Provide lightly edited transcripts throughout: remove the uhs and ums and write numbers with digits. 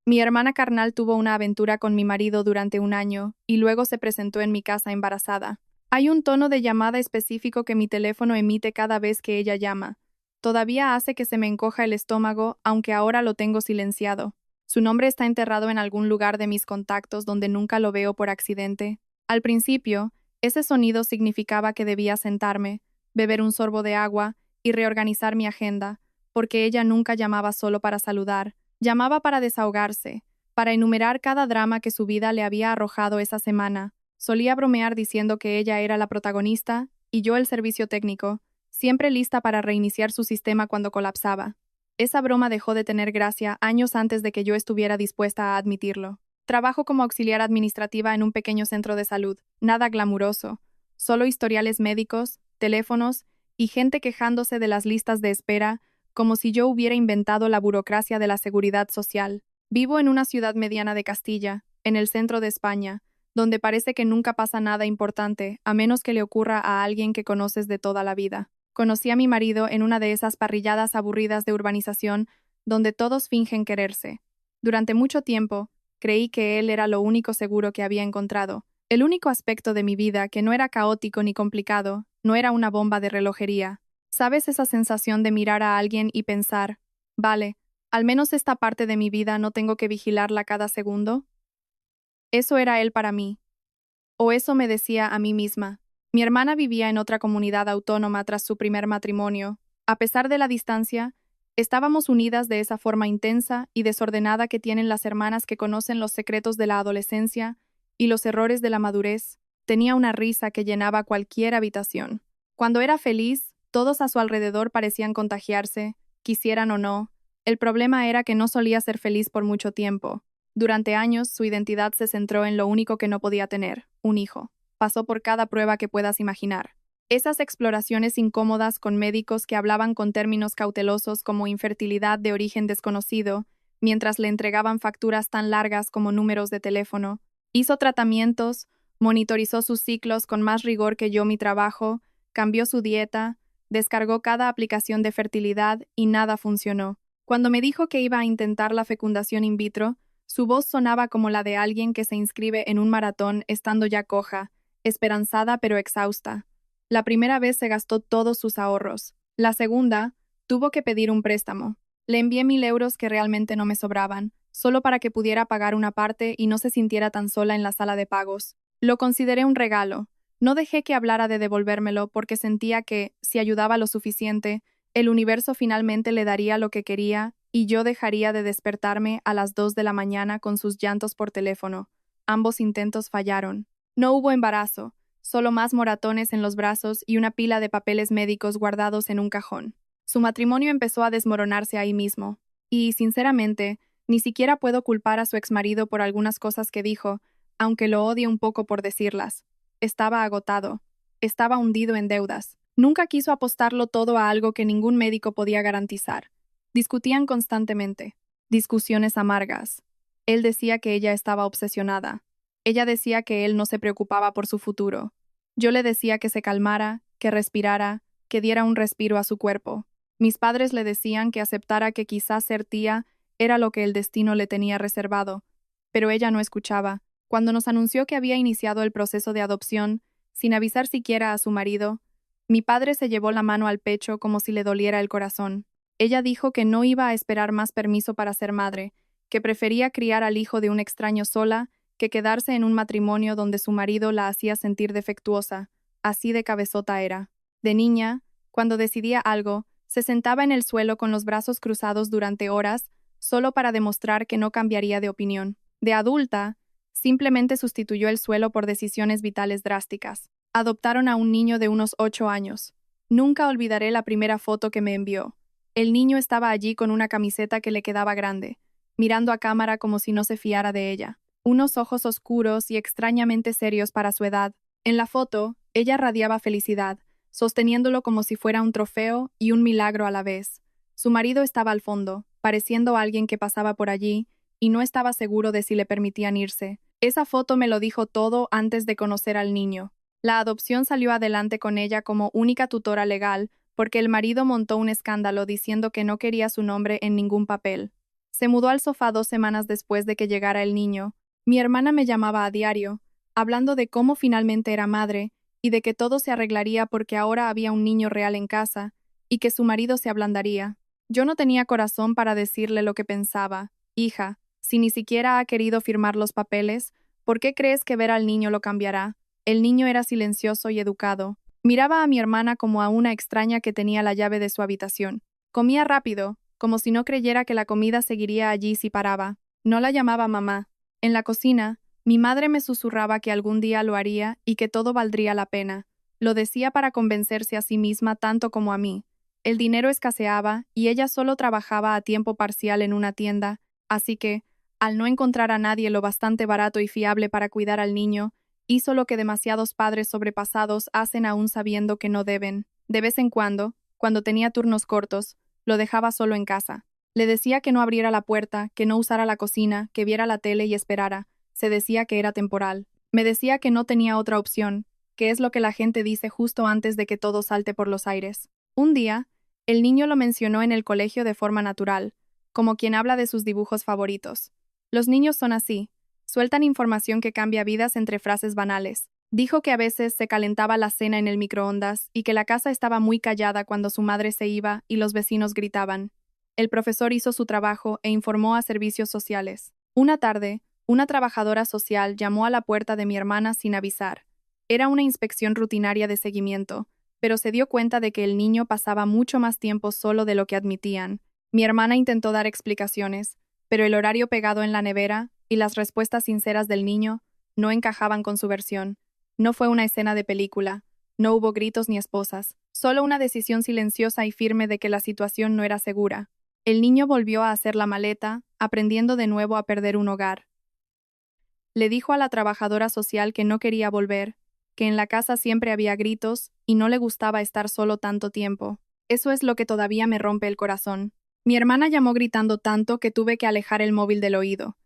Mi hermana carnal tuvo una aventura con mi marido durante un año y luego se presentó en mi casa embarazada. Hay un tono de llamada específico que mi teléfono emite cada vez que ella llama. Todavía hace que se me encoja el estómago, aunque ahora lo tengo silenciado. Su nombre está enterrado en algún lugar de mis contactos donde nunca lo veo por accidente. Al principio, ese sonido significaba que debía sentarme, beber un sorbo de agua y reorganizar mi agenda, porque ella nunca llamaba solo para saludar, llamaba para desahogarse, para enumerar cada drama que su vida le había arrojado esa semana. Solía bromear diciendo que ella era la protagonista y yo el servicio técnico, siempre lista para reiniciar su sistema cuando colapsaba. Esa broma dejó de tener gracia años antes de que yo estuviera dispuesta a admitirlo. Trabajo como auxiliar administrativa en un pequeño centro de salud, nada glamuroso, solo historiales médicos, teléfonos y gente quejándose de las listas de espera, como si yo hubiera inventado la burocracia de la seguridad social. Vivo en una ciudad mediana de Castilla, en el centro de España, donde parece que nunca pasa nada importante, a menos que le ocurra a alguien que conoces de toda la vida. Conocí a mi marido en una de esas parrilladas aburridas de urbanización donde todos fingen quererse. Durante mucho tiempo, creí que él era lo único seguro que había encontrado, el único aspecto de mi vida que no era caótico ni complicado, no era una bomba de relojería. ¿Sabes esa sensación de mirar a alguien y pensar, vale, al menos esta parte de mi vida no tengo que vigilarla cada segundo? Eso era él para mí. O eso me decía a mí misma. Mi hermana vivía en otra comunidad autónoma tras su primer matrimonio. A pesar de la distancia, estábamos unidas de esa forma intensa y desordenada que tienen las hermanas que conocen los secretos de la adolescencia y los errores de la madurez. Tenía una risa que llenaba cualquier habitación. Cuando era feliz, todos a su alrededor parecían contagiarse, quisieran o no. El problema era que no solía ser feliz por mucho tiempo. Durante años, su identidad se centró en lo único que no podía tener, un hijo. Pasó por cada prueba que puedas imaginar. Esas exploraciones incómodas con médicos que hablaban con términos cautelosos como infertilidad de origen desconocido, mientras le entregaban facturas tan largas como números de teléfono. Hizo tratamientos, monitorizó sus ciclos con más rigor que yo mi trabajo, cambió su dieta, descargó cada aplicación de fertilidad y nada funcionó. Cuando me dijo que iba a intentar la fecundación in vitro, su voz sonaba como la de alguien que se inscribe en un maratón estando ya coja, esperanzada pero exhausta. La primera vez se gastó todos sus ahorros. La segunda, tuvo que pedir un préstamo. Le envié 1.000 euros que realmente no me sobraban, solo para que pudiera pagar una parte y no se sintiera tan sola en la sala de pagos. Lo consideré un regalo. No dejé que hablara de devolvérmelo porque sentía que, si ayudaba lo suficiente, el universo finalmente le daría lo que quería y yo dejaría de despertarme a las 2 de la mañana con sus llantos por teléfono. Ambos intentos fallaron. No hubo embarazo, solo más moratones en los brazos y una pila de papeles médicos guardados en un cajón. Su matrimonio empezó a desmoronarse ahí mismo. Y, sinceramente, ni siquiera puedo culpar a su exmarido por algunas cosas que dijo, aunque lo odie un poco por decirlas. Estaba agotado. Estaba hundido en deudas. Nunca quiso apostarlo todo a algo que ningún médico podía garantizar. Discutían constantemente. Discusiones amargas. Él decía que ella estaba obsesionada. Ella decía que él no se preocupaba por su futuro. Yo le decía que se calmara, que respirara, que diera un respiro a su cuerpo. Mis padres le decían que aceptara que quizás ser tía era lo que el destino le tenía reservado. Pero ella no escuchaba. Cuando nos anunció que había iniciado el proceso de adopción, sin avisar siquiera a su marido, mi padre se llevó la mano al pecho como si le doliera el corazón. Ella dijo que no iba a esperar más permiso para ser madre, que prefería criar al hijo de un extraño sola que quedarse en un matrimonio donde su marido la hacía sentir defectuosa. Así de cabezota era. De niña, cuando decidía algo, se sentaba en el suelo con los brazos cruzados durante horas, solo para demostrar que no cambiaría de opinión. De adulta, simplemente sustituyó el suelo por decisiones vitales drásticas. Adoptaron a un niño de unos 8 años. Nunca olvidaré la primera foto que me envió. El niño estaba allí con una camiseta que le quedaba grande, mirando a cámara como si no se fiara de ella. Unos ojos oscuros y extrañamente serios para su edad. En la foto, ella radiaba felicidad, sosteniéndolo como si fuera un trofeo y un milagro a la vez. Su marido estaba al fondo, pareciendo alguien que pasaba por allí, y no estaba seguro de si le permitían irse. Esa foto me lo dijo todo antes de conocer al niño. La adopción salió adelante con ella como única tutora legal, porque el marido montó un escándalo diciendo que no quería su nombre en ningún papel. Se mudó al sofá 2 semanas después de que llegara el niño. Mi hermana me llamaba a diario, hablando de cómo finalmente era madre, y de que todo se arreglaría porque ahora había un niño real en casa, y que su marido se ablandaría. Yo no tenía corazón para decirle lo que pensaba. Hija, si ni siquiera ha querido firmar los papeles, ¿por qué crees que ver al niño lo cambiará? El niño era silencioso y educado. Miraba a mi hermana como a una extraña que tenía la llave de su habitación. Comía rápido, como si no creyera que la comida seguiría allí si paraba. No la llamaba mamá. En la cocina, mi madre me susurraba que algún día lo haría y que todo valdría la pena. Lo decía para convencerse a sí misma tanto como a mí. El dinero escaseaba y ella solo trabajaba a tiempo parcial en una tienda, así que, al no encontrar a nadie lo bastante barato y fiable para cuidar al niño, hizo lo que demasiados padres sobrepasados hacen aún sabiendo que no deben. De vez en cuando tenía turnos cortos, lo dejaba solo en casa. Le decía que no abriera la puerta, que no usara la cocina, que viera la tele y esperara. Se decía que era temporal. Me decía que no tenía otra opción, que es lo que la gente dice justo antes de que todo salte por los aires. Un día, el niño lo mencionó en el colegio de forma natural, como quien habla de sus dibujos favoritos. Los niños son así, sueltan información que cambia vidas entre frases banales. Dijo que a veces se calentaba la cena en el microondas y que la casa estaba muy callada cuando su madre se iba y los vecinos gritaban. El profesor hizo su trabajo e informó a servicios sociales. Una tarde, una trabajadora social llamó a la puerta de mi hermana sin avisar. Era una inspección rutinaria de seguimiento, pero se dio cuenta de que el niño pasaba mucho más tiempo solo de lo que admitían. Mi hermana intentó dar explicaciones, pero el horario pegado en la nevera y las respuestas sinceras del niño no encajaban con su versión. No fue una escena de película, no hubo gritos ni esposas, solo una decisión silenciosa y firme de que la situación no era segura. El niño volvió a hacer la maleta, aprendiendo de nuevo a perder un hogar. Le dijo a la trabajadora social que no quería volver, que en la casa siempre había gritos y no le gustaba estar solo tanto tiempo. Eso es lo que todavía me rompe el corazón. Mi hermana llamó gritando tanto que tuve que alejar el móvil del oído.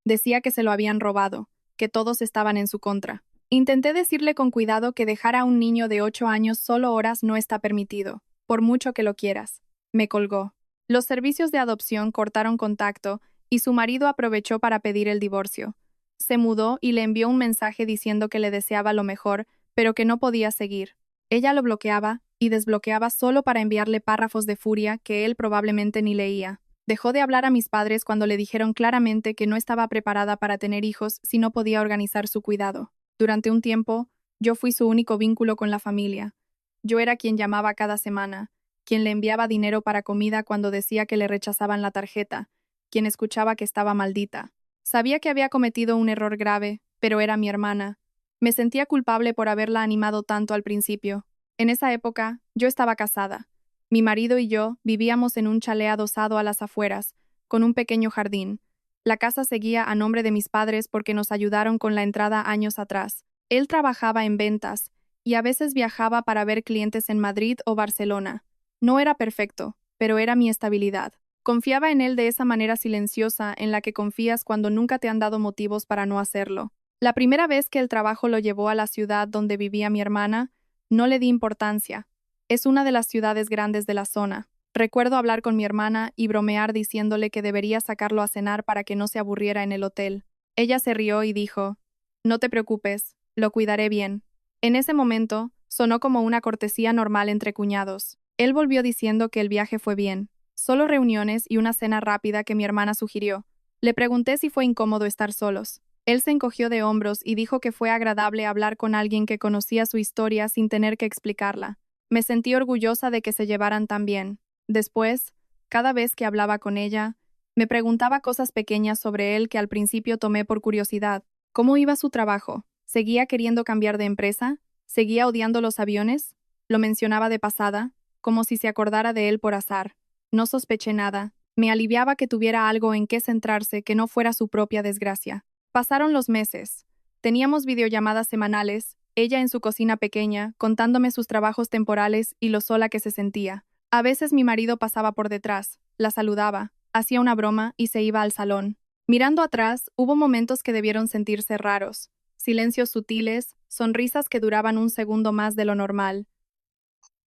Decía que se lo habían robado, que todos estaban en su contra. Intenté decirle con cuidado que dejar a un niño de 8 años solo horas no está permitido, por mucho que lo quieras. Me colgó. Los servicios de adopción cortaron contacto y su marido aprovechó para pedir el divorcio. Se mudó y le envió un mensaje diciendo que le deseaba lo mejor, pero que no podía seguir. Ella lo bloqueaba y desbloqueaba solo para enviarle párrafos de furia que él probablemente ni leía. Dejó de hablar a mis padres cuando le dijeron claramente que no estaba preparada para tener hijos si no podía organizar su cuidado. Durante un tiempo, yo fui su único vínculo con la familia. Yo era quien llamaba cada semana, quien le enviaba dinero para comida cuando decía que le rechazaban la tarjeta, quien escuchaba que estaba maldita. Sabía que había cometido un error grave, pero era mi hermana. Me sentía culpable por haberla animado tanto al principio. En esa época, yo estaba casada. Mi marido y yo vivíamos en un chalet adosado a las afueras, con un pequeño jardín. La casa seguía a nombre de mis padres porque nos ayudaron con la entrada años atrás. Él trabajaba en ventas, y a veces viajaba para ver clientes en Madrid o Barcelona. No era perfecto, pero era mi estabilidad. Confiaba en él de esa manera silenciosa en la que confías cuando nunca te han dado motivos para no hacerlo. La primera vez que el trabajo lo llevó a la ciudad donde vivía mi hermana, no le di importancia. Es una de las ciudades grandes de la zona. Recuerdo hablar con mi hermana y bromear diciéndole que debería sacarlo a cenar para que no se aburriera en el hotel. Ella se rió y dijo, «No te preocupes, lo cuidaré bien». En ese momento, sonó como una cortesía normal entre cuñados. Él volvió diciendo que el viaje fue bien. Solo reuniones y una cena rápida que mi hermana sugirió. Le pregunté si fue incómodo estar solos. Él se encogió de hombros y dijo que fue agradable hablar con alguien que conocía su historia sin tener que explicarla. Me sentí orgullosa de que se llevaran tan bien. Después, cada vez que hablaba con ella, me preguntaba cosas pequeñas sobre él que al principio tomé por curiosidad. ¿Cómo iba su trabajo? ¿Seguía queriendo cambiar de empresa? ¿Seguía odiando los aviones? Lo mencionaba de pasada, como si se acordara de él por azar. No sospeché nada. Me aliviaba que tuviera algo en qué centrarse que no fuera su propia desgracia. Pasaron los meses. Teníamos videollamadas semanales, ella en su cocina pequeña, contándome sus trabajos temporales y lo sola que se sentía. A veces mi marido pasaba por detrás, la saludaba, hacía una broma y se iba al salón. Mirando atrás, hubo momentos que debieron sentirse raros. Silencios sutiles, sonrisas que duraban un segundo más de lo normal.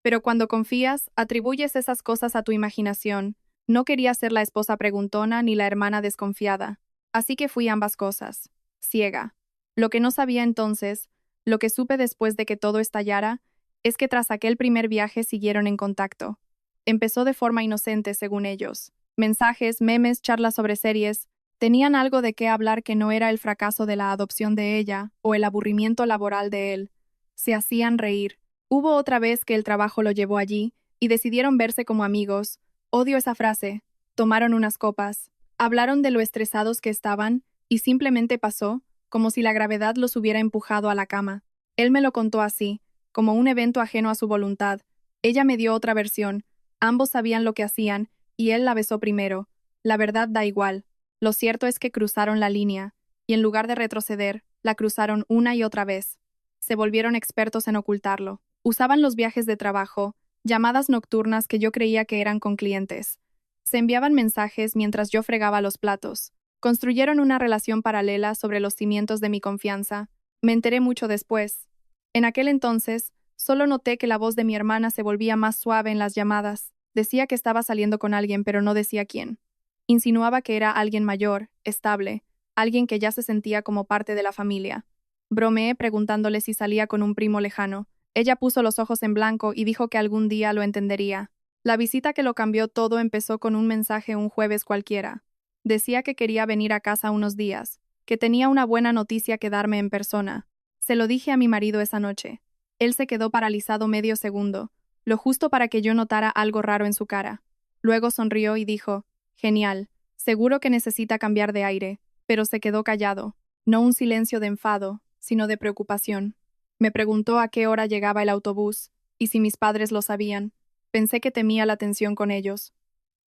Pero cuando confías, atribuyes esas cosas a tu imaginación. No quería ser la esposa preguntona ni la hermana desconfiada, así que fui ambas cosas, ciega. Lo que no sabía entonces, lo que supe después de que todo estallara, es que tras aquel primer viaje siguieron en contacto. Empezó de forma inocente, según ellos. Mensajes, memes, charlas sobre series, tenían algo de qué hablar que no era el fracaso de la adopción de ella o el aburrimiento laboral de él. Se hacían reír. Hubo otra vez que el trabajo lo llevó allí y decidieron verse como amigos. Odio esa frase. Tomaron unas copas. Hablaron de lo estresados que estaban y simplemente pasó, como si la gravedad los hubiera empujado a la cama. Él me lo contó así, como un evento ajeno a su voluntad. Ella me dio otra versión. Ambos sabían lo que hacían y él la besó primero. La verdad da igual. Lo cierto es que cruzaron la línea, y en lugar de retroceder, la cruzaron una y otra vez. Se volvieron expertos en ocultarlo. Usaban los viajes de trabajo, llamadas nocturnas que yo creía que eran con clientes. Se enviaban mensajes mientras yo fregaba los platos. Construyeron una relación paralela sobre los cimientos de mi confianza. Me enteré mucho después. En aquel entonces, solo noté que la voz de mi hermana se volvía más suave en las llamadas. Decía que estaba saliendo con alguien, pero no decía quién. Insinuaba que era alguien mayor, estable, alguien que ya se sentía como parte de la familia. Bromeé preguntándole si salía con un primo lejano. Ella puso los ojos en blanco y dijo que algún día lo entendería. La visita que lo cambió todo empezó con un mensaje un jueves cualquiera. Decía que quería venir a casa unos días, que tenía una buena noticia que darme en persona. Se lo dije a mi marido esa noche. Él se quedó paralizado medio segundo, lo justo para que yo notara algo raro en su cara. Luego sonrió y dijo: «Genial, seguro que necesita cambiar de aire», pero se quedó callado. No un silencio de enfado, sino de preocupación. Me preguntó a qué hora llegaba el autobús, y si mis padres lo sabían. Pensé que temía la tensión con ellos.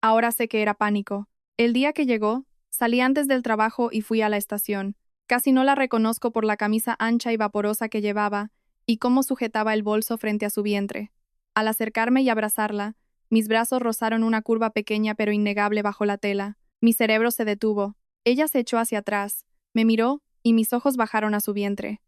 Ahora sé que era pánico. El día que llegó, salí antes del trabajo y fui a la estación. Casi no la reconozco por la camisa ancha y vaporosa que llevaba, y cómo sujetaba el bolso frente a su vientre. Al acercarme y abrazarla, mis brazos rozaron una curva pequeña pero innegable bajo la tela. Mi cerebro se detuvo. Ella se echó hacia atrás, me miró y mis ojos bajaron a su vientre.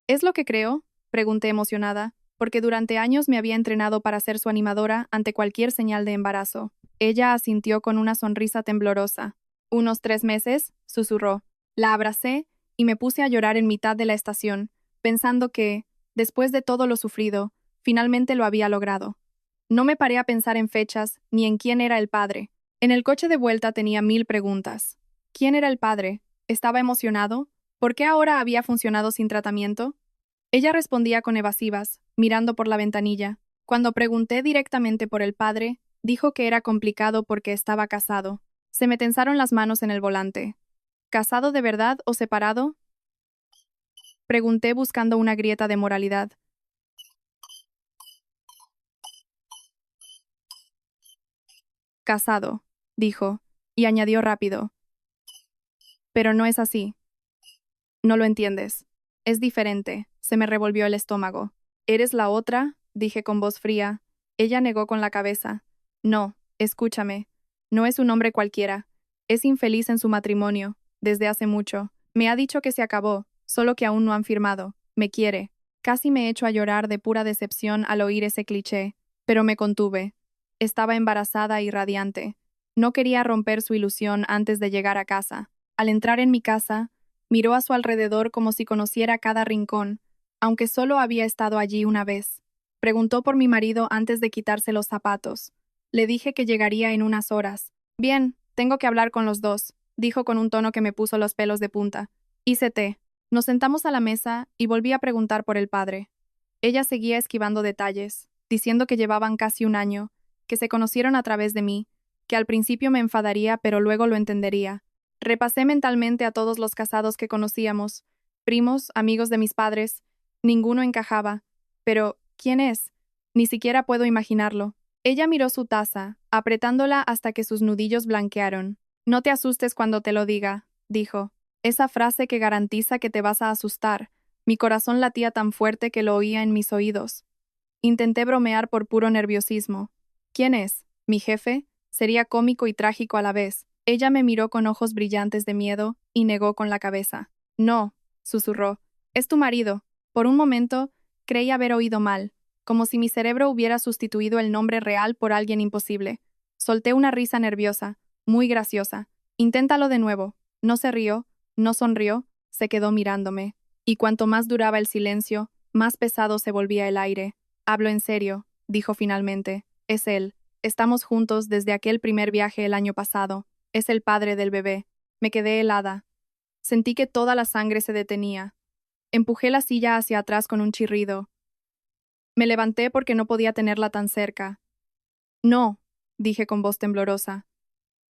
¿Es lo que creo?, pregunté emocionada, porque durante años me había entrenado para ser su animadora ante cualquier señal de embarazo. Ella asintió con una sonrisa temblorosa. «Unos 3 meses», susurró. La abracé y me puse a llorar en mitad de la estación, pensando que, después de todo lo sufrido, finalmente lo había logrado. No me paré a pensar en fechas ni en quién era el padre. En el coche de vuelta tenía 1000 preguntas. ¿Quién era el padre? ¿Estaba emocionado? ¿Por qué ahora había funcionado sin tratamiento? Ella respondía con evasivas, mirando por la ventanilla. Cuando pregunté directamente por el padre, dijo que era complicado porque estaba casado. Se me tensaron las manos en el volante. ¿Casado de verdad o separado?, pregunté buscando una grieta de moralidad. «Casado», dijo, y añadió rápido. «Pero no es así. No lo entiendes. Es diferente». Se me revolvió el estómago. «¿Eres la otra?», dije con voz fría. Ella negó con la cabeza. «No, escúchame. No es un hombre cualquiera. Es infeliz en su matrimonio, desde hace mucho. Me ha dicho que se acabó, solo que aún no han firmado. Me quiere». Casi me echo a llorar de pura decepción al oír ese cliché, pero me contuve. Estaba embarazada y radiante. No quería romper su ilusión antes de llegar a casa. Al entrar en mi casa, miró a su alrededor como si conociera cada rincón, aunque solo había estado allí una vez. Preguntó por mi marido antes de quitarse los zapatos. Le dije que llegaría en unas horas. «Bien, tengo que hablar con los dos», dijo con un tono que me puso los pelos de punta. Hice té. Nos sentamos a la mesa y volví a preguntar por el padre. Ella seguía esquivando detalles, diciendo que llevaban casi un año, que se conocieron a través de mí, que al principio me enfadaría pero luego lo entendería. Repasé mentalmente a todos los casados que conocíamos, primos, amigos de mis padres. Ninguno encajaba. Pero, ¿quién es? Ni siquiera puedo imaginarlo. Ella miró su taza, apretándola hasta que sus nudillos blanquearon. «No te asustes cuando te lo diga», dijo. Esa frase que garantiza que te vas a asustar. Mi corazón latía tan fuerte que lo oía en mis oídos. Intenté bromear por puro nerviosismo. «¿Quién es? ¿Mi jefe?» Sería cómico y trágico a la vez. Ella me miró con ojos brillantes de miedo y negó con la cabeza. «No», susurró. «Es tu marido». Por un momento, creí haber oído mal, como si mi cerebro hubiera sustituido el nombre real por alguien imposible. Solté una risa nerviosa, muy graciosa. Inténtalo de nuevo. No se rió, no sonrió, se quedó mirándome. Y cuanto más duraba el silencio, más pesado se volvía el aire. Hablo en serio, dijo finalmente. Es él. Estamos juntos desde aquel primer viaje el año pasado. Es el padre del bebé. Me quedé helada. Sentí que toda la sangre se detenía. Empujé la silla hacia atrás con un chirrido. Me levanté porque no podía tenerla tan cerca. No, dije con voz temblorosa.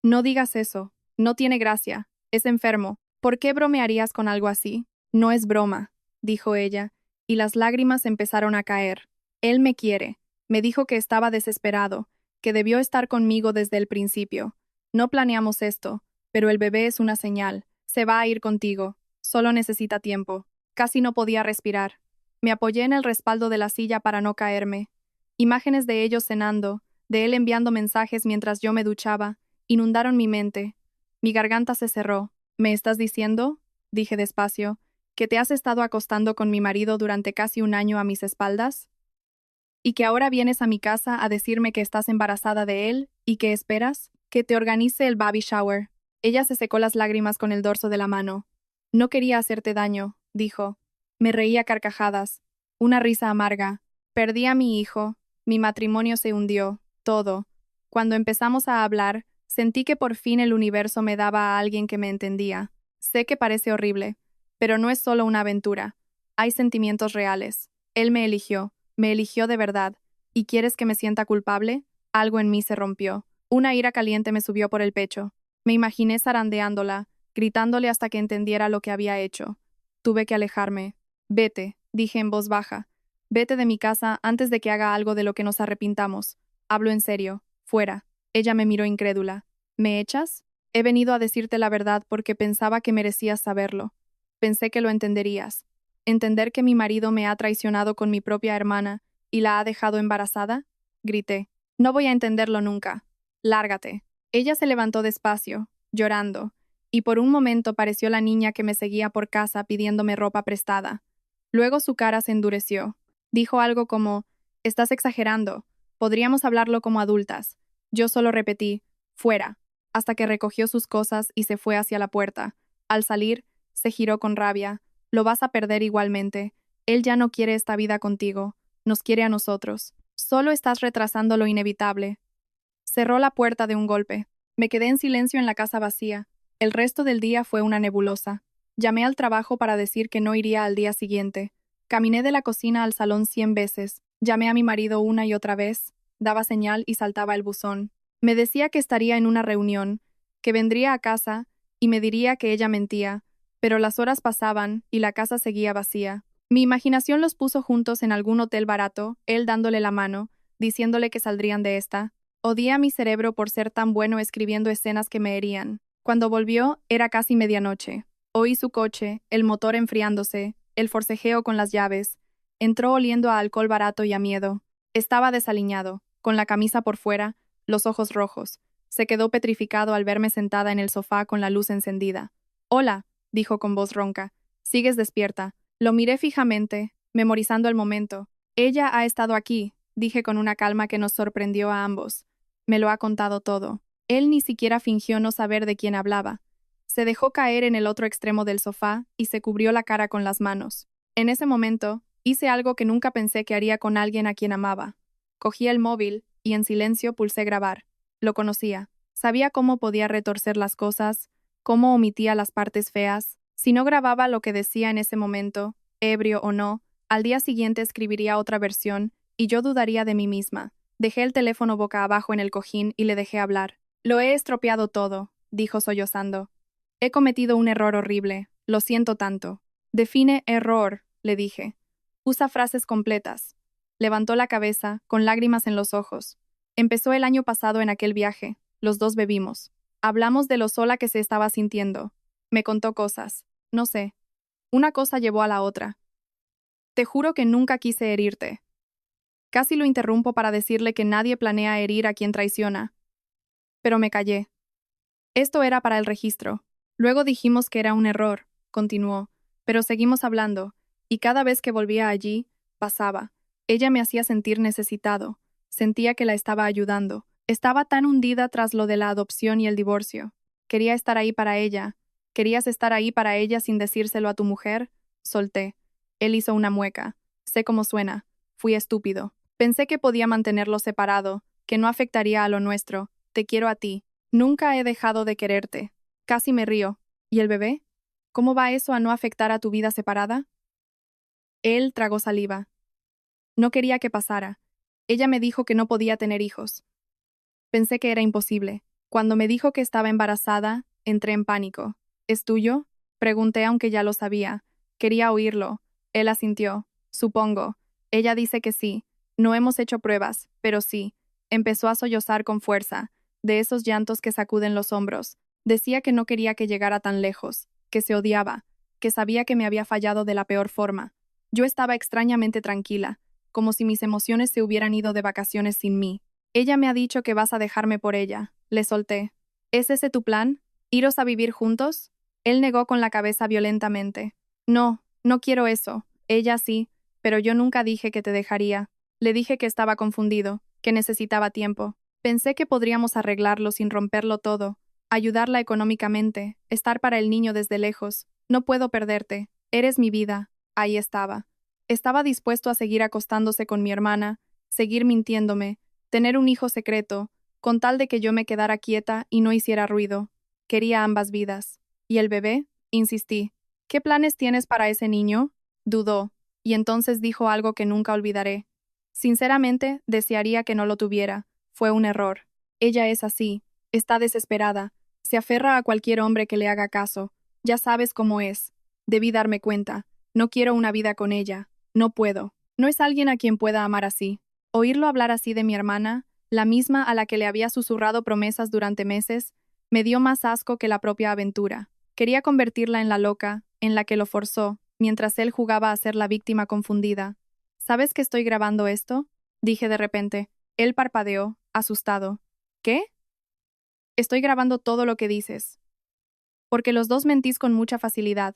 No digas eso. No tiene gracia. Es enfermo. ¿Por qué bromearías con algo así? No es broma, dijo ella, y las lágrimas empezaron a caer. Él me quiere. Me dijo que estaba desesperado, que debió estar conmigo desde el principio. No planeamos esto, pero el bebé es una señal. Se va a ir contigo. Solo necesita tiempo. Casi no podía respirar. Me apoyé en el respaldo de la silla para no caerme. Imágenes de ellos cenando, de él enviando mensajes mientras yo me duchaba, inundaron mi mente. Mi garganta se cerró. ¿Me estás diciendo? Dije despacio, que te has estado acostando con mi marido durante casi un año a mis espaldas, y que ahora vienes a mi casa a decirme que estás embarazada de él y que esperas que te organice el baby shower. Ella se secó las lágrimas con el dorso de la mano. No quería hacerte daño, dijo. Me reí a carcajadas. Una risa amarga. Perdí a mi hijo. Mi matrimonio se hundió. Todo. Cuando empezamos a hablar, sentí que por fin el universo me daba a alguien que me entendía. Sé que parece horrible, pero no es solo una aventura. Hay sentimientos reales. Él me eligió de verdad. ¿Y quieres que me sienta culpable? Algo en mí se rompió. Una ira caliente me subió por el pecho. Me imaginé zarandeándola, gritándole hasta que entendiera lo que había hecho. Tuve que alejarme. Vete, dije en voz baja. Vete de mi casa antes de que haga algo de lo que nos arrepintamos. Hablo en serio. Fuera. Ella me miró incrédula. ¿Me echas? He venido a decirte la verdad porque pensaba que merecías saberlo. Pensé que lo entenderías. ¿Entender que mi marido me ha traicionado con mi propia hermana y la ha dejado embarazada? Grité. No voy a entenderlo nunca. Lárgate. Ella se levantó despacio, llorando, y por un momento pareció la niña que me seguía por casa pidiéndome ropa prestada. Luego su cara se endureció. Dijo algo como, «Estás exagerando. Podríamos hablarlo como adultas». Yo solo repetí, «Fuera», hasta que recogió sus cosas y se fue hacia la puerta. Al salir, se giró con rabia. «Lo vas a perder igualmente. Él ya no quiere esta vida contigo. Nos quiere a nosotros. Solo estás retrasando lo inevitable». Cerró la puerta de un golpe. Me quedé en silencio en la casa vacía. El resto del día fue una nebulosa. Llamé al trabajo para decir que no iría al día siguiente. Caminé de la cocina al salón 100 veces. Llamé a mi marido una y otra vez. Daba señal y saltaba el buzón. Me decía que estaría en una reunión, que vendría a casa y me diría que ella mentía, pero las horas pasaban y la casa seguía vacía. Mi imaginación los puso juntos en algún hotel barato, él dándole la mano, diciéndole que saldrían de esta. Odié a mi cerebro por ser tan bueno escribiendo escenas que me herían. Cuando volvió, era casi medianoche. Oí su coche, el motor enfriándose, el forcejeo con las llaves. Entró oliendo a alcohol barato y a miedo. Estaba desaliñado, con la camisa por fuera, los ojos rojos. Se quedó petrificado al verme sentada en el sofá con la luz encendida. «Hola», dijo con voz ronca. «¿Sigues despierta?» Lo miré fijamente, memorizando el momento. «Ella ha estado aquí», dije con una calma que nos sorprendió a ambos. Me lo ha contado todo. Él ni siquiera fingió no saber de quién hablaba. Se dejó caer en el otro extremo del sofá y se cubrió la cara con las manos. En ese momento, hice algo que nunca pensé que haría con alguien a quien amaba. Cogí el móvil y en silencio pulsé grabar. Lo conocía. Sabía cómo podía retorcer las cosas, cómo omitía las partes feas. Si no grababa lo que decía en ese momento, ebrio o no, al día siguiente escribiría otra versión y yo dudaría de mí misma. Dejé el teléfono boca abajo en el cojín y le dejé hablar. «Lo he estropeado todo», dijo sollozando. «He cometido un error horrible. Lo siento tanto». «Define error», le dije. «Usa frases completas». Levantó la cabeza, con lágrimas en los ojos. Empezó el año pasado en aquel viaje. Los dos bebimos. Hablamos de lo sola que se estaba sintiendo. Me contó cosas. No sé. Una cosa llevó a la otra. «Te juro que nunca quise herirte». Casi lo interrumpo para decirle que nadie planea herir a quien traiciona. Pero me callé. Esto era para el registro. Luego dijimos que era un error, continuó, pero seguimos hablando, y cada vez que volvía allí, pasaba. Ella me hacía sentir necesitado. Sentía que la estaba ayudando. Estaba tan hundida tras lo de la adopción y el divorcio. Quería estar ahí para ella. ¿Querías estar ahí para ella sin decírselo a tu mujer? Solté. Él hizo una mueca. Sé cómo suena. Fui estúpido. Pensé que podía mantenerlo separado, que no afectaría a lo nuestro. Te quiero a ti. Nunca he dejado de quererte. Casi me río. ¿Y el bebé? ¿Cómo va eso a no afectar a tu vida separada? Él tragó saliva. No quería que pasara. Ella me dijo que no podía tener hijos. Pensé que era imposible. Cuando me dijo que estaba embarazada, entré en pánico. ¿Es tuyo? Pregunté aunque ya lo sabía. Quería oírlo. Él asintió. Supongo. Ella dice que sí. No hemos hecho pruebas, pero sí. Empezó a sollozar con fuerza, de esos llantos que sacuden los hombros. Decía que no quería que llegara tan lejos, que se odiaba, que sabía que me había fallado de la peor forma. Yo estaba extrañamente tranquila, como si mis emociones se hubieran ido de vacaciones sin mí. Ella me ha dicho que vas a dejarme por ella. Le solté. ¿Es ese tu plan? ¿Iros a vivir juntos? Él negó con la cabeza violentamente. No, no quiero eso. Ella sí, pero yo nunca dije que te dejaría. Le dije que estaba confundido, que necesitaba tiempo. Pensé que podríamos arreglarlo sin romperlo todo, ayudarla económicamente, estar para el niño desde lejos. No puedo perderte. Eres mi vida. Ahí estaba. Estaba dispuesto a seguir acostándose con mi hermana, seguir mintiéndome, tener un hijo secreto, con tal de que yo me quedara quieta y no hiciera ruido. Quería ambas vidas. ¿Y el bebé? Insistí. ¿Qué planes tienes para ese niño? Dudó, y entonces dijo algo que nunca olvidaré. Sinceramente, desearía que no lo tuviera. Fue un error. Ella es así. Está desesperada. Se aferra a cualquier hombre que le haga caso. Ya sabes cómo es. Debí darme cuenta. No quiero una vida con ella. No puedo. No es alguien a quien pueda amar así. Oírlo hablar así de mi hermana, la misma a la que le había susurrado promesas durante meses, me dio más asco que la propia aventura. Quería convertirla en la loca, en la que lo forzó, mientras él jugaba a ser la víctima confundida. ¿Sabes que estoy grabando esto? Dije de repente. Él parpadeó, asustado. ¿Qué? Estoy grabando todo lo que dices. Porque los dos mentís con mucha facilidad.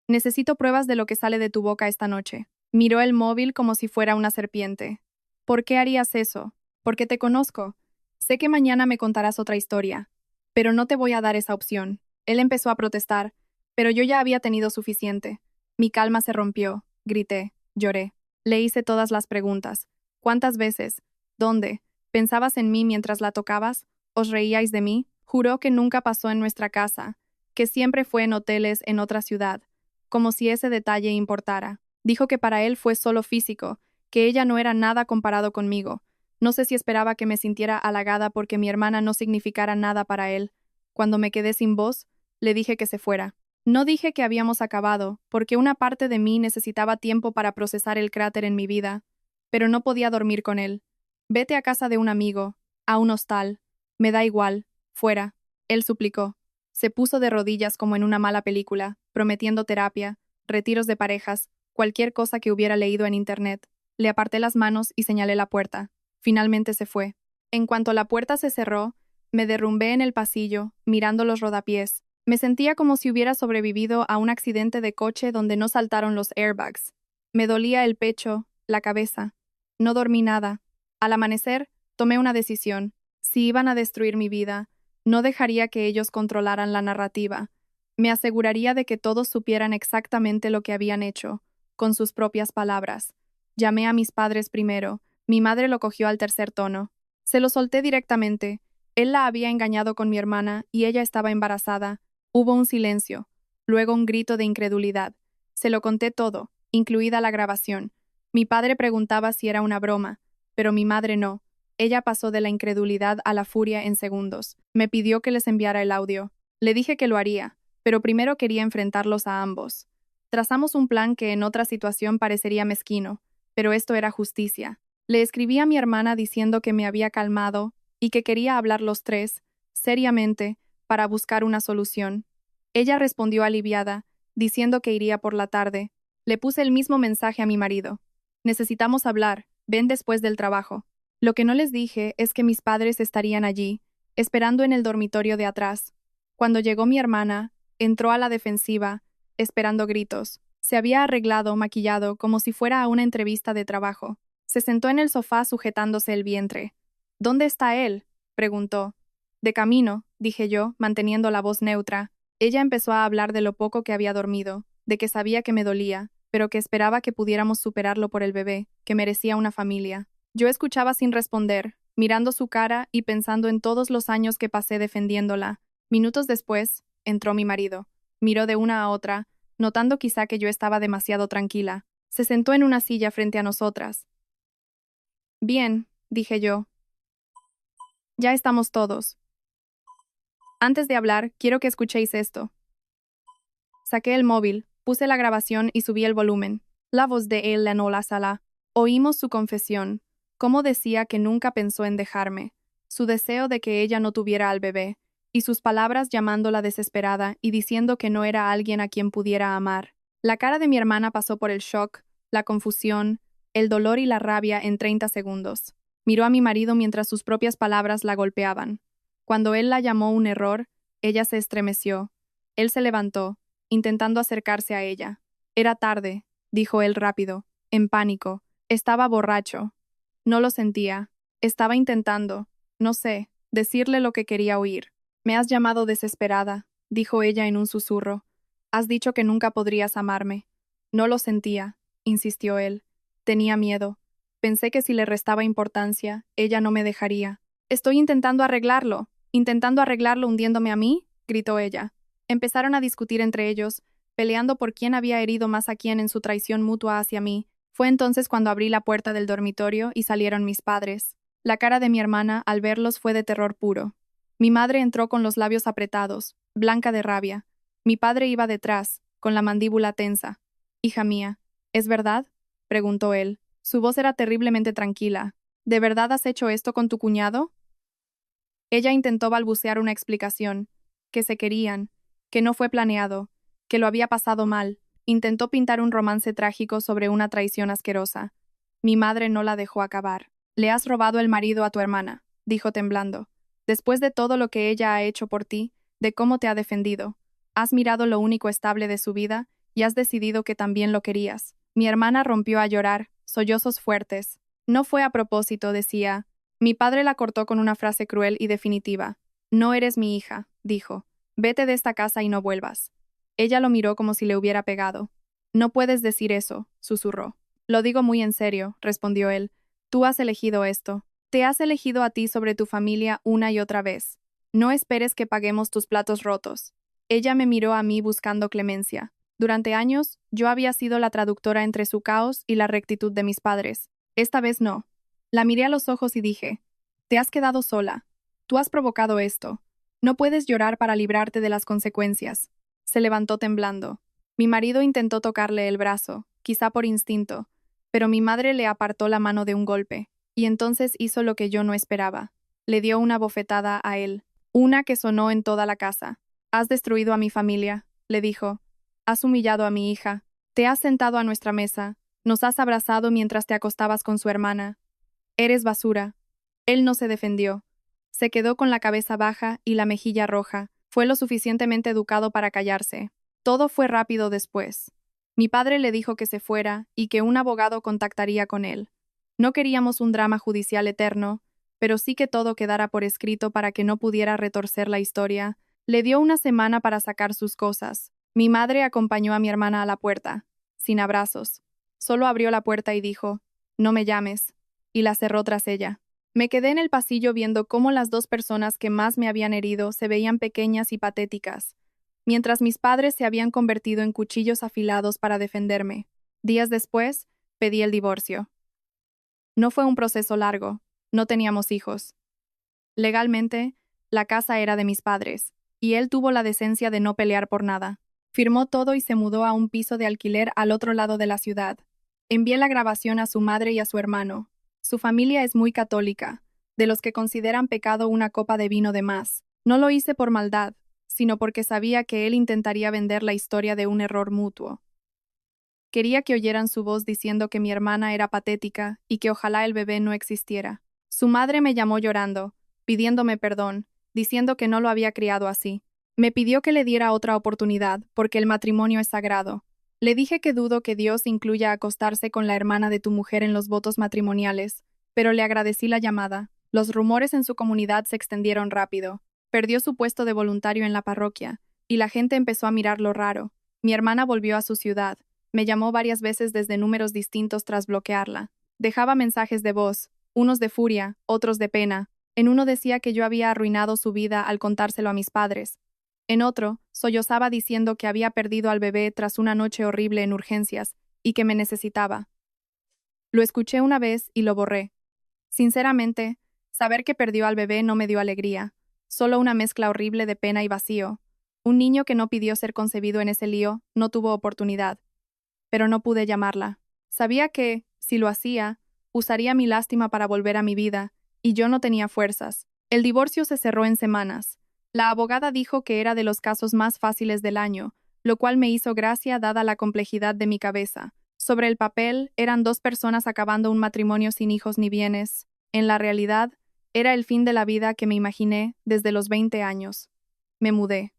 Necesito pruebas de lo que sale de tu boca esta noche. Miró el móvil como si fuera una serpiente. ¿Por qué harías eso? Porque te conozco. Sé que mañana me contarás otra historia. Pero no te voy a dar esa opción. Él empezó a protestar, pero yo ya había tenido suficiente. Mi calma se rompió. Grité. Lloré. Le hice todas las preguntas. ¿Cuántas veces? ¿Dónde? ¿Pensabas en mí mientras la tocabas? ¿Os reíais de mí? Juró que nunca pasó en nuestra casa, que siempre fue en hoteles en otra ciudad, como si ese detalle importara. Dijo que para él fue solo físico, que ella no era nada comparado conmigo. No sé si esperaba que me sintiera halagada porque mi hermana no significara nada para él. Cuando me quedé sin voz, le dije que se fuera. No dije que habíamos acabado, porque una parte de mí necesitaba tiempo para procesar el cráter en mi vida, pero no podía dormir con él. Vete a casa de un amigo, a un hostal. Me da igual, fuera. Él suplicó. Se puso de rodillas como en una mala película, prometiendo terapia, retiros de parejas, cualquier cosa que hubiera leído en internet. Le aparté las manos y señalé la puerta. Finalmente se fue. En cuanto la puerta se cerró, me derrumbé en el pasillo, mirando los rodapiés. Me sentía como si hubiera sobrevivido a un accidente de coche donde no saltaron los airbags. Me dolía el pecho, la cabeza. No dormí nada. Al amanecer, tomé una decisión. Si iban a destruir mi vida, no dejaría que ellos controlaran la narrativa. Me aseguraría de que todos supieran exactamente lo que habían hecho, con sus propias palabras. Llamé a mis padres primero. Mi madre lo cogió al tercer tono. Se lo solté directamente. Él la había engañado con mi hermana y ella estaba embarazada. Hubo un silencio, luego un grito de incredulidad. Se lo conté todo, incluida la grabación. Mi padre preguntaba si era una broma, pero mi madre no. Ella pasó de la incredulidad a la furia en segundos. Me pidió que les enviara el audio. Le dije que lo haría, pero primero quería enfrentarlos a ambos. Trazamos un plan que en otra situación parecería mezquino, pero esto era justicia. Le escribí a mi hermana diciendo que me había calmado y que quería hablar los tres, seriamente, para buscar una solución. Ella respondió aliviada, diciendo que iría por la tarde. Le puse el mismo mensaje a mi marido. Necesitamos hablar, ven después del trabajo. Lo que no les dije es que mis padres estarían allí, esperando en el dormitorio de atrás. Cuando llegó mi hermana, entró a la defensiva, esperando gritos. Se había arreglado, maquillado, como si fuera a una entrevista de trabajo. Se sentó en el sofá sujetándose el vientre. ¿Dónde está él?, preguntó. De camino, dije yo, manteniendo la voz neutra. Ella empezó a hablar de lo poco que había dormido, de que sabía que me dolía, pero que esperaba que pudiéramos superarlo por el bebé, que merecía una familia. Yo escuchaba sin responder, mirando su cara y pensando en todos los años que pasé defendiéndola. Minutos después, entró mi marido. Miró de una a otra, notando quizá que yo estaba demasiado tranquila. Se sentó en una silla frente a nosotras. Bien, dije yo. Ya estamos todos. Antes de hablar, quiero que escuchéis esto. Saqué el móvil, puse la grabación y subí el volumen. La voz de él llenó la sala. Oímos su confesión, cómo decía que nunca pensó en dejarme, su deseo de que ella no tuviera al bebé, y sus palabras llamándola desesperada y diciendo que no era alguien a quien pudiera amar. La cara de mi hermana pasó por el shock, la confusión, el dolor y la rabia en 30 segundos. Miró a mi marido mientras sus propias palabras la golpeaban. Cuando él la llamó un error, ella se estremeció. Él se levantó, intentando acercarse a ella. Era tarde, dijo él rápido, en pánico. Estaba borracho. No lo sentía. Estaba intentando, no sé, decirle lo que quería oír. Me has llamado desesperada, dijo ella en un susurro. Has dicho que nunca podrías amarme. No lo sentía, insistió él. Tenía miedo. Pensé que si le restaba importancia, ella no me dejaría. Estoy intentando arreglarlo hundiéndome a mí, gritó ella. Empezaron a discutir entre ellos, peleando por quién había herido más a quién en su traición mutua hacia mí. Fue entonces cuando abrí la puerta del dormitorio y salieron mis padres. La cara de mi hermana al verlos fue de terror puro. Mi madre entró con los labios apretados, blanca de rabia. Mi padre iba detrás, con la mandíbula tensa. Hija mía, ¿es verdad?, preguntó él. Su voz era terriblemente tranquila. ¿De verdad has hecho esto con tu cuñado? Ella intentó balbucear una explicación, que se querían, que no fue planeado, que lo había pasado mal. Intentó pintar un romance trágico sobre una traición asquerosa. Mi madre no la dejó acabar. Le has robado el marido a tu hermana, dijo temblando. Después de todo lo que ella ha hecho por ti, de cómo te ha defendido, has mirado lo único estable de su vida y has decidido que también lo querías. Mi hermana rompió a llorar, sollozos fuertes. No fue a propósito, decía. Mi padre la cortó con una frase cruel y definitiva. No eres mi hija, dijo. Vete de esta casa y no vuelvas. Ella lo miró como si le hubiera pegado. No puedes decir eso, susurró. Lo digo muy en serio, respondió él. Tú has elegido esto. Te has elegido a ti sobre tu familia una y otra vez. No esperes que paguemos tus platos rotos. Ella me miró a mí buscando clemencia. Durante años, yo había sido la traductora entre su caos y la rectitud de mis padres. Esta vez no. La miré a los ojos y dije, te has quedado sola. Tú has provocado esto. No puedes llorar para librarte de las consecuencias. Se levantó temblando. Mi marido intentó tocarle el brazo, quizá por instinto, pero mi madre le apartó la mano de un golpe, y entonces hizo lo que yo no esperaba. Le dio una bofetada a él, una que sonó en toda la casa. Has destruido a mi familia, le dijo. Has humillado a mi hija. Te has sentado a nuestra mesa. Nos has abrazado mientras te acostabas con su hermana. Eres basura. Él no se defendió. Se quedó con la cabeza baja y la mejilla roja. Fue lo suficientemente educado para callarse. Todo fue rápido después. Mi padre le dijo que se fuera y que un abogado contactaría con él. No queríamos un drama judicial eterno, pero sí que todo quedara por escrito para que no pudiera retorcer la historia. Le dio una semana para sacar sus cosas. Mi madre acompañó a mi hermana a la puerta, sin abrazos. Solo abrió la puerta y dijo, no me llames, y la cerró tras ella. Me quedé en el pasillo viendo cómo las dos personas que más me habían herido se veían pequeñas y patéticas, mientras mis padres se habían convertido en cuchillos afilados para defenderme. Días después, pedí el divorcio. No fue un proceso largo, no teníamos hijos. Legalmente, la casa era de mis padres, y él tuvo la decencia de no pelear por nada. Firmó todo y se mudó a un piso de alquiler al otro lado de la ciudad. Envié la grabación a su madre y a su hermano. Su familia es muy católica, de los que consideran pecado una copa de vino de más. No lo hice por maldad, sino porque sabía que él intentaría vender la historia de un error mutuo. Quería que oyeran su voz diciendo que mi hermana era patética y que ojalá el bebé no existiera. Su madre me llamó llorando, pidiéndome perdón, diciendo que no lo había criado así. Me pidió que le diera otra oportunidad, porque el matrimonio es sagrado. Le dije que dudo que Dios incluya acostarse con la hermana de tu mujer en los votos matrimoniales, pero le agradecí la llamada. Los rumores en su comunidad se extendieron rápido. Perdió su puesto de voluntario en la parroquia, y la gente empezó a mirarlo raro. Mi hermana volvió a su ciudad. Me llamó varias veces desde números distintos tras bloquearla. Dejaba mensajes de voz, unos de furia, otros de pena. En uno decía que yo había arruinado su vida al contárselo a mis padres. En otro, sollozaba diciendo que había perdido al bebé tras una noche horrible en urgencias y que me necesitaba. Lo escuché una vez y lo borré. Sinceramente, saber que perdió al bebé no me dio alegría, solo una mezcla horrible de pena y vacío. Un niño que no pidió ser concebido en ese lío no tuvo oportunidad. Pero no pude llamarla. Sabía que, si lo hacía, usaría mi lástima para volver a mi vida, y yo no tenía fuerzas. El divorcio se cerró en semanas. La abogada dijo que era de los casos más fáciles del año, lo cual me hizo gracia dada la complejidad de mi cabeza. Sobre el papel, eran dos personas acabando un matrimonio sin hijos ni bienes. En la realidad, era el fin de la vida que me imaginé desde los 20 años. Me mudé.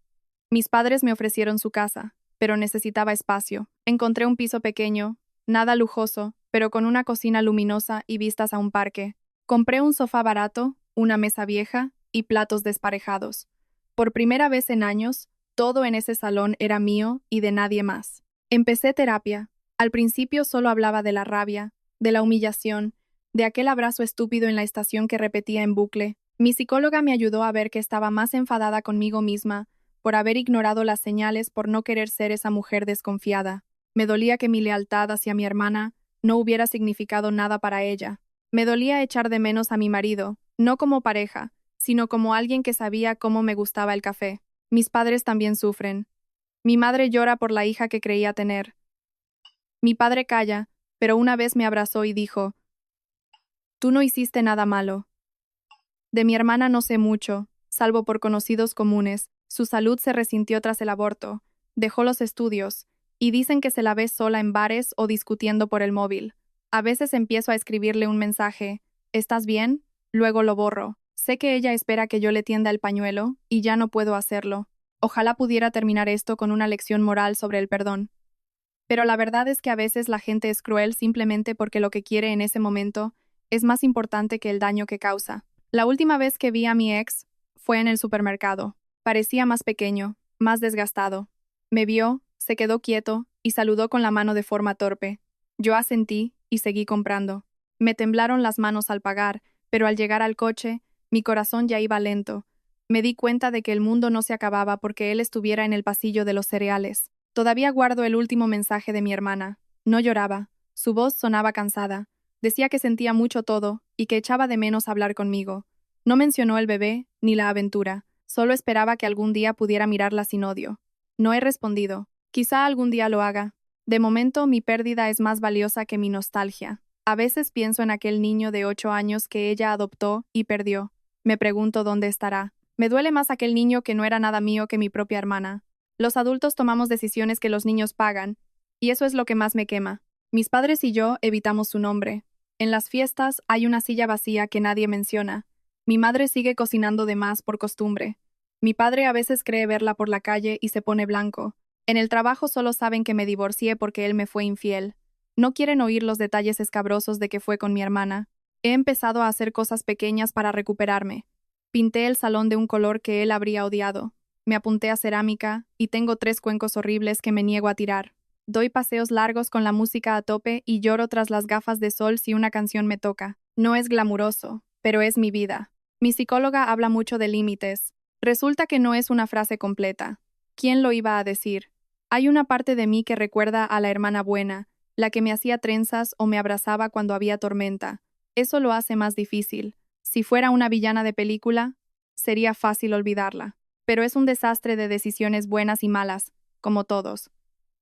Mis padres me ofrecieron su casa, pero necesitaba espacio. Encontré un piso pequeño, nada lujoso, pero con una cocina luminosa y vistas a un parque. Compré un sofá barato, una mesa vieja y platos desparejados. Por primera vez en años, todo en ese salón era mío y de nadie más. Empecé terapia. Al principio solo hablaba de la rabia, de la humillación, de aquel abrazo estúpido en la estación que repetía en bucle. Mi psicóloga me ayudó a ver que estaba más enfadada conmigo misma por haber ignorado las señales, por no querer ser esa mujer desconfiada. Me dolía que mi lealtad hacia mi hermana no hubiera significado nada para ella. Me dolía echar de menos a mi marido, no como pareja, sino como alguien que sabía cómo me gustaba el café. Mis padres también sufren. Mi madre llora por la hija que creía tener. Mi padre calla, pero una vez me abrazó y dijo: «Tú no hiciste nada malo». De mi hermana no sé mucho, salvo por conocidos comunes. Su salud se resintió tras el aborto, dejó los estudios, y dicen que se la ve sola en bares o discutiendo por el móvil. A veces empiezo a escribirle un mensaje: «¿Estás bien?», luego lo borro. Sé que ella espera que yo le tienda el pañuelo, y ya no puedo hacerlo. Ojalá pudiera terminar esto con una lección moral sobre el perdón. Pero la verdad es que a veces la gente es cruel simplemente porque lo que quiere en ese momento es más importante que el daño que causa. La última vez que vi a mi ex fue en el supermercado. Parecía más pequeño, más desgastado. Me vio, se quedó quieto y saludó con la mano de forma torpe. Yo asentí y seguí comprando. Me temblaron las manos al pagar, pero al llegar al coche, mi corazón ya iba lento. Me di cuenta de que el mundo no se acababa porque él estuviera en el pasillo de los cereales. Todavía guardo el último mensaje de mi hermana. No lloraba. Su voz sonaba cansada. Decía que sentía mucho todo y que echaba de menos hablar conmigo. No mencionó el bebé ni la aventura. Solo esperaba que algún día pudiera mirarla sin odio. No he respondido. Quizá algún día lo haga. De momento, mi pérdida es más valiosa que mi nostalgia. A veces pienso en aquel niño de 8 años que ella adoptó y perdió. Me pregunto dónde estará. Me duele más aquel niño que no era nada mío que mi propia hermana. Los adultos tomamos decisiones que los niños pagan, y eso es lo que más me quema. Mis padres y yo evitamos su nombre. En las fiestas hay una silla vacía que nadie menciona. Mi madre sigue cocinando de más por costumbre. Mi padre a veces cree verla por la calle y se pone blanco. En el trabajo solo saben que me divorcié porque él me fue infiel. No quieren oír los detalles escabrosos de que fue con mi hermana. He empezado a hacer cosas pequeñas para recuperarme. Pinté el salón de un color que él habría odiado. Me apunté a cerámica y tengo 3 cuencos horribles que me niego a tirar. Doy paseos largos con la música a tope y lloro tras las gafas de sol si una canción me toca. No es glamuroso, pero es mi vida. Mi psicóloga habla mucho de límites. Resulta que no es una frase completa. ¿Quién lo iba a decir? Hay una parte de mí que recuerda a la hermana buena, la que me hacía trenzas o me abrazaba cuando había tormenta. Eso lo hace más difícil. Si fuera una villana de película, sería fácil olvidarla. Pero es un desastre de decisiones buenas y malas, como todos.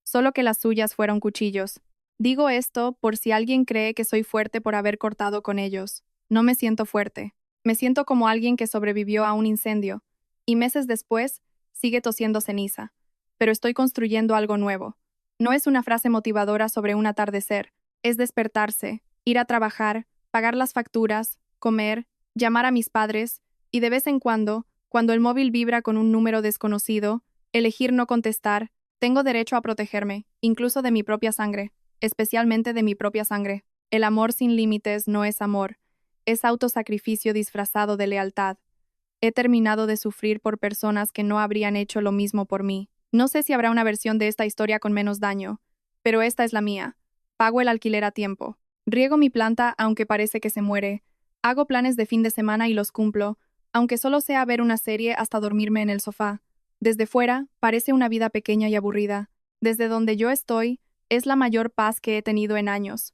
Solo que las suyas fueron cuchillos. Digo esto por si alguien cree que soy fuerte por haber cortado con ellos. No me siento fuerte. Me siento como alguien que sobrevivió a un incendio, y meses después sigue tosiendo ceniza. Pero estoy construyendo algo nuevo. No es una frase motivadora sobre un atardecer. Es despertarse, ir a trabajar, pagar las facturas, comer, llamar a mis padres, y de vez en cuando el móvil vibra con un número desconocido, elegir no contestar. Tengo derecho a protegerme, incluso de mi propia sangre, especialmente de mi propia sangre. El amor sin límites no es amor. Es autosacrificio disfrazado de lealtad. He terminado de sufrir por personas que no habrían hecho lo mismo por mí. No sé si habrá una versión de esta historia con menos daño, pero esta es la mía. Pago el alquiler a tiempo. Riego mi planta aunque parece que se muere. Hago planes de fin de semana y los cumplo, aunque solo sea ver una serie hasta dormirme en el sofá. Desde fuera, parece una vida pequeña y aburrida. Desde donde yo estoy, es la mayor paz que he tenido en años.